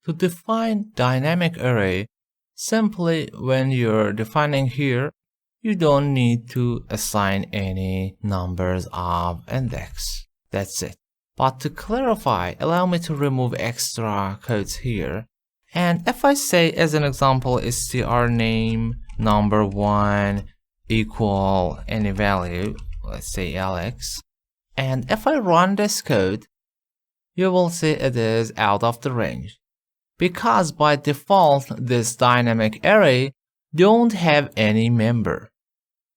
To define dynamic array, simply when you're defining here, you don't need to assign any numbers of index. That's it. But to clarify, allow me to remove extra codes here. And if I say, as an example, strname number1 equal any value, let's say Alex, and if I run this code, you will see it is out of the range. Because by default, this dynamic array don't have any member.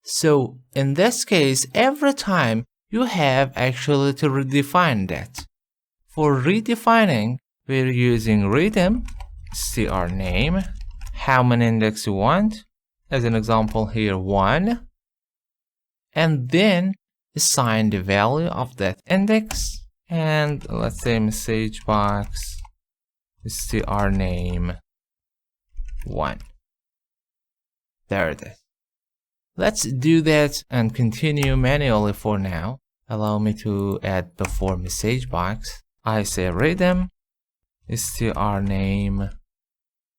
So in this case, every time you have actually to redefine that. For redefining, we're using redim, strname, how many index you want, as an example here 1, and then assign the value of that index, and let's say message box strname 1. There it is. Let's do that and continue manually for now. Allow me to add before message box. I say redim strname,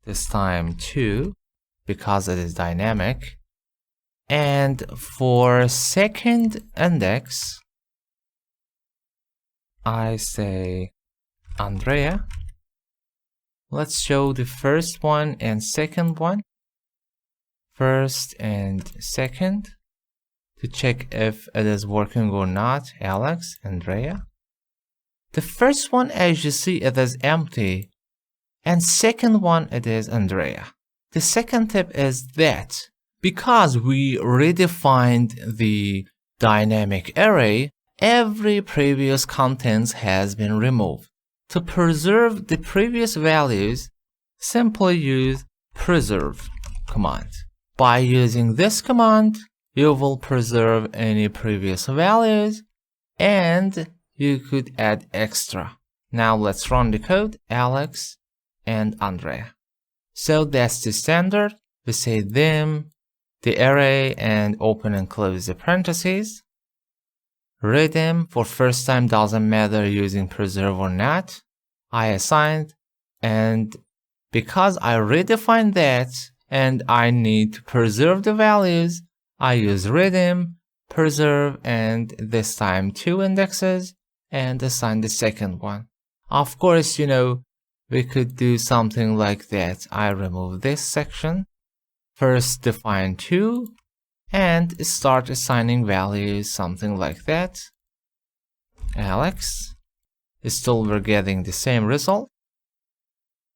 this time 2, because it is dynamic. And for second index, I say Andrea. Let's show the first one and second one. First and second, to check if it is working or not. Alex, Andrea. The first one, as you see, it is empty, and second one, it is Andrea. The second tip is that because we redefined the dynamic array, every previous content has been removed. To preserve the previous values, simply use preserve command. By using this command, you will preserve any previous values and you could add extra. Now let's run the code, Alex and Andrea. So that's the standard. We say them, the array, and open and close the parentheses. Redim for first time doesn't matter using preserve or not. I assigned, and because I redefined that and I need to preserve the values, I use redim, preserve, and this time 2 indexes, and assign the second one. Of course, we could do something like that. I remove this section, first define 2, and start assigning values, something like that. Alex. Still we're getting the same result.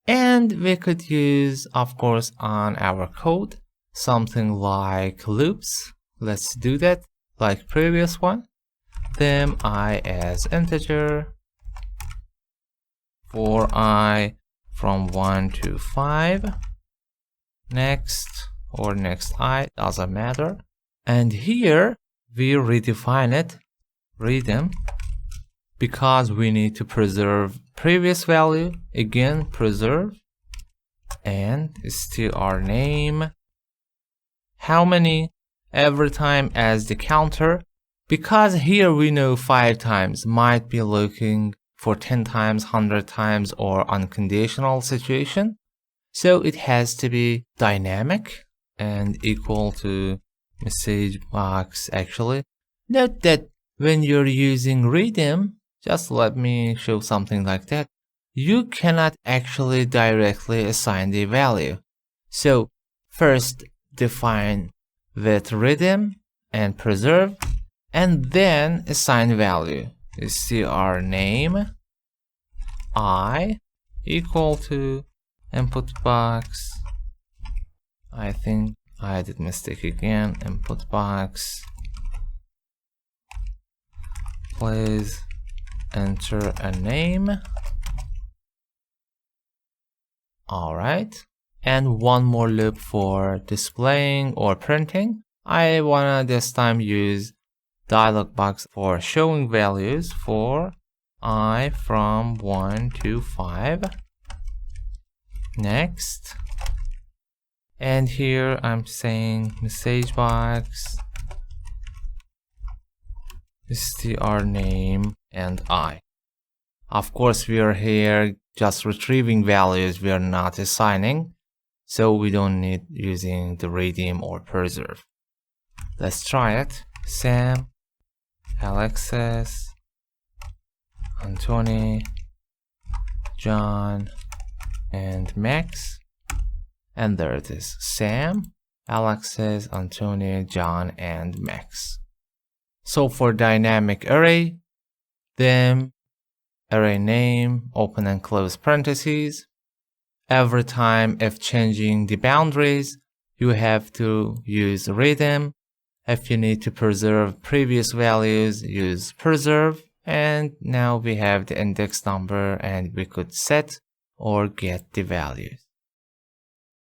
And we could use, of course, on our code, something like loops. Let's do that like previous one. Them I as integer, for I from 1 to 5, next or next I, doesn't matter. And here we redefine it, redim, because we need to preserve previous value, again preserve, and strname, how many, every time as the counter, because here we know 5 times, might be looking for 10 times, 100 times, or unconditional situation. So it has to be dynamic and equal to message box actually. Note that when you're using redim, just let me show something like that. You cannot actually directly assign the value. So first define with redim and preserve, and then assign value. strname I equal to input box. I think I did mistake again. Input box. Please enter a name. Alright. And one more loop for displaying or printing. I wanna this time use dialog box for showing values for I from 1 to 5. Next. And here I'm saying message box, strname, and I. Of course, we are here just retrieving values, we are not assigning, so we don't need using the redeem or preserve. Let's try it. Sam, Alexis, Anthony, John, and Max. And there it is. Sam, Alexis, Anthony, John, and Max. So for dynamic array, dim, array name, open and close parentheses. Every time if changing the boundaries, you have to use redeem. If you need to preserve previous values, use preserve. And now we have the index number and we could set or get the values.